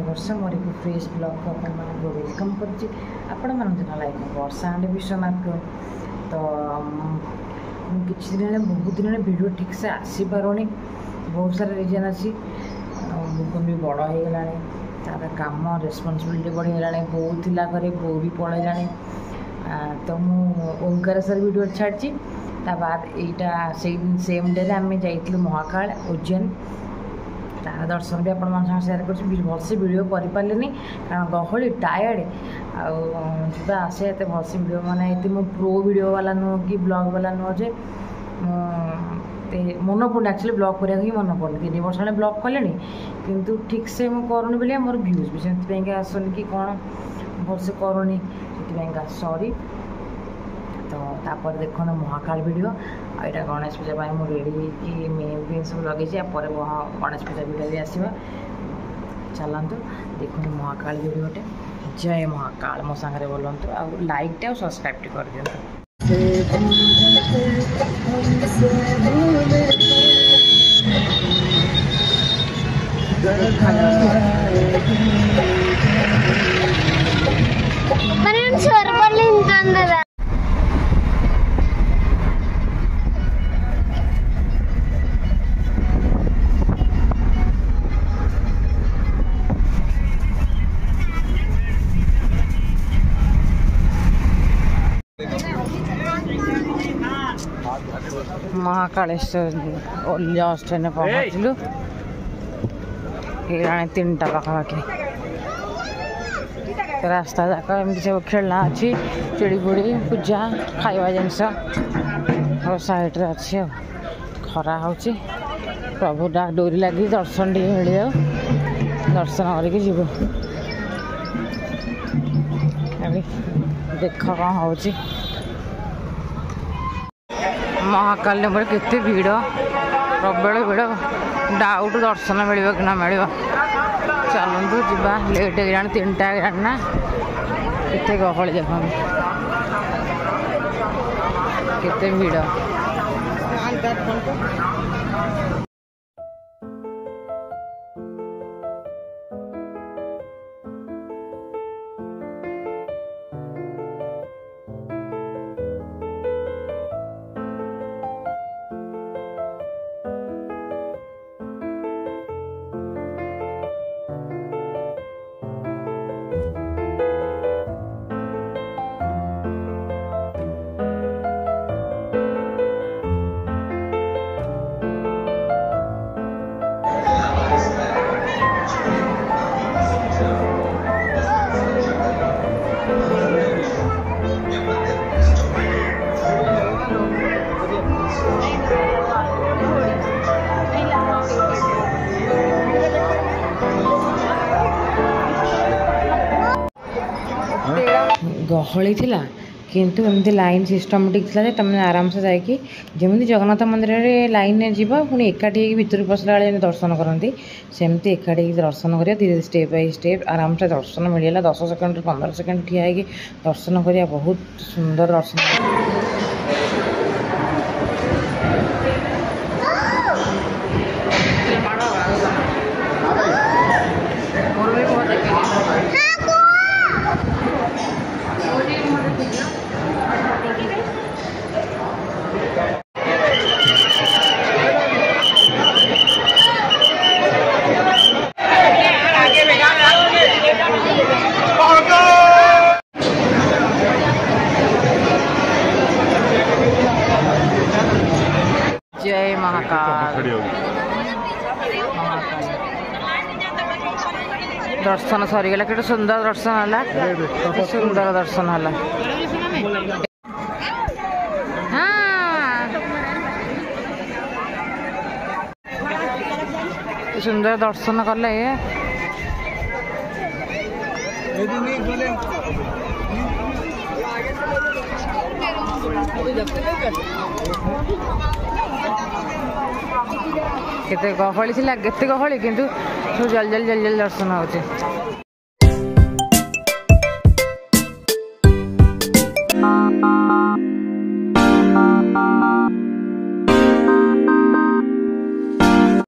ବର୍ଷା ମୋର ଏକ ଫ୍ରେଶ୍ ବ୍ଲଗ୍କୁ ଆପଣମାନଙ୍କୁ ୱେଲକମ୍ କରୁଛି। ଆପଣମାନଙ୍କ ଦିନ ଲାଇକ୍ ବର୍ଷା ଆଣ୍ଡ ବିଶ୍ୱନାଥ। ତ ମୁଁ କିଛି ଦିନ ହେଲେ ବହୁତ ଦିନ ହେଲେ ଭିଡ଼ିଓ ଠିକ୍ସେ ଆସିପାରୁନି। ବହୁତ ସାରା ରିଜନ୍ ଅଛି। ମୁଁ ବି ବଡ଼ ହେଇଗଲାଣି, ତା'ର କାମ ରେସ୍ପନ୍ସିବିଲିଟି ବଢ଼ିଗଲାଣି। ବୋଉ ଥିଲା ଘରେ, ବୋଉ ବି ପଳେଇଲାଣି। ତ ମୁଁ ଓମକାରେଶ୍ୱର ଭିଡ଼ିଓ ଛାଡ଼ିଛି। ତା ବାଦ ଏଇଟା ସେଇ ସେମ୍ ଡେରେ ଆମେ ଯାଇଥିଲୁ ମହାକାଳ ଉଜ୍ଜୈନ। ତାର ଦର୍ଶନ ବି ଆପଣମାନଙ୍କ ସାଙ୍ଗେ ସେୟାର କରୁଛି। ଭଲସେ ଭିଡ଼ିଓ କରିପାରିଲିନି କାରଣ ଗହଳି ଟାୟାର୍ଡ଼ ଆଉ ଯିବା ଆସିବା ଏତେ ଭଲସେ ଭିଡ଼ିଓ ମାନେ ଏତେ ମୁଁ ପ୍ରୋ ଭିଡ଼ିଓ ବାଲା ନୁହଁ କି ବ୍ଲଗ୍ ବାଲା ନୁହଁ ଯେ ମୁଁ ମନେ ପଡ଼ୁନି। ଆକ୍ଚୁଆଲି ବ୍ଲଗ୍ କରିବାକୁ ହିଁ ମନେ ପଡ଼ୁନି। 3 ବର୍ଷ ହେଲେ ବ୍ଲଗ୍ କଲେଣି କିନ୍ତୁ ଠିକ୍ସେ ମୁଁ କରୁନି ବୋଲି ମୋର ଭ୍ୟୁଜ୍ ବି ସେଥିପାଇଁକା ଆସୁନି କି କ'ଣ ଭଲସେ କରୁନି, ସେଥିପାଇଁକା ସରି। ତ ତାପରେ ଦେଖନ୍ତୁ ମହାକାଳ ଭିଡ଼ିଓ। ଆଉ ଏଇଟା ଗଣେଶ ପୂଜା ପାଇଁ ମୁଁ ରେଡ଼ି ହେଇକି ମେହେନ୍ଦି ସବୁ ଲଗେଇଛି। ପରେ ଗଣେଶ ପୂଜା ଭିଡ଼ିଓ ବି ଆସିବ। ଚାଲନ୍ତୁ ଦେଖନ୍ତୁ ମହାକାଳ ଭିଡ଼ିଓଟେ। ଜୟ ମହାକାଳ ମୋ ସାଙ୍ଗରେ ବୋଲନ୍ତୁ, ଆଉ ଲାଇକ୍ଟା ଆଉ ସବସ୍କ୍ରାଇବ୍ଟି କରିଦିଅନ୍ତୁ। ମହାକାଳେଶ୍ୱର ଜଷ୍ଟ ଏନେ ପହଞ୍ଚିଲୁ। ହେଇଗଲାଣି 3ଟା ପାଖାପାଖି। ରାସ୍ତା ଯାକ ଏମିତି ସବୁ ଖେଳନା ଅଛି, ଚୁଡ଼ି ଫୁଡ଼ି ପୂଜା ଖାଇବା ଜିନିଷ ସବୁ ସାଇଡ଼୍ରେ ଅଛି। ଆଉ ଖରା ହେଉଛି, ପ୍ରଭୁ ଡୋରି ଲାଗି ଦର୍ଶନ ଟିକେ ମିଳିଯାଉ, ଦର୍ଶନ କରିକି ଯିବୁ। ଦେଖ କ'ଣ ହେଉଛି ମହାକାଳ ପରେ କେତେ ଭିଡ଼, ପ୍ରବଳ ଭିଡ଼। ଡାଉଟ୍ ଦର୍ଶନ ମିଳିବ କି ନ ମିଳିବ। ଚାଲନ୍ତୁ ଯିବା, ଲେଟ୍ ହେଇଗଲାଣି, 3ଟା ହେଇଗଲାଣି ନା। କେତେ ଗହଳି ଦେଖନ୍ତୁ, କେତେ ଭିଡ଼। ଗହଳି ଥିଲା କିନ୍ତୁ ଏମିତି ଲାଇନ୍ ସିଷ୍ଟମେଟିକ୍ ଥିଲା ଯେ ତୁମେ ଆରାମସେ ଯାଇକି ଯେମିତି ଜଗନ୍ନାଥ ମନ୍ଦିରରେ ଲାଇନ୍ରେ ଯିବ, ପୁଣି ଏକାଠି ହେଇକି ଭିତରକୁ ପଶିଲା ବେଳେ ଯେମିତି ଦର୍ଶନ କରନ୍ତି ସେମିତି ଏକାଠି ହେଇକି ଦର୍ଶନ କରିବା। ଧୀରେ ଧୀରେ ଷ୍ଟେପ୍ ବାଇ ଷ୍ଟେପ୍ ଆରାମସେ ଦର୍ଶନ ମିଳିଗଲା। 10 ସେକେଣ୍ଡରୁ 15 ସେକେଣ୍ଡ ଠିଆ ହେଇକି ଦର୍ଶନ କରିବା, ବହୁତ ସୁନ୍ଦର ଦର୍ଶନ। जय महाकाल। दर्शन सरीगला, के सुंदर दर्शन है, सुंदर दर्शन है। हाँ सुंदर दर्शन कले केते गहली थी, केते गहली किंतु जल्दी जल्दी जल्दी जल्दी दर्शन होचे।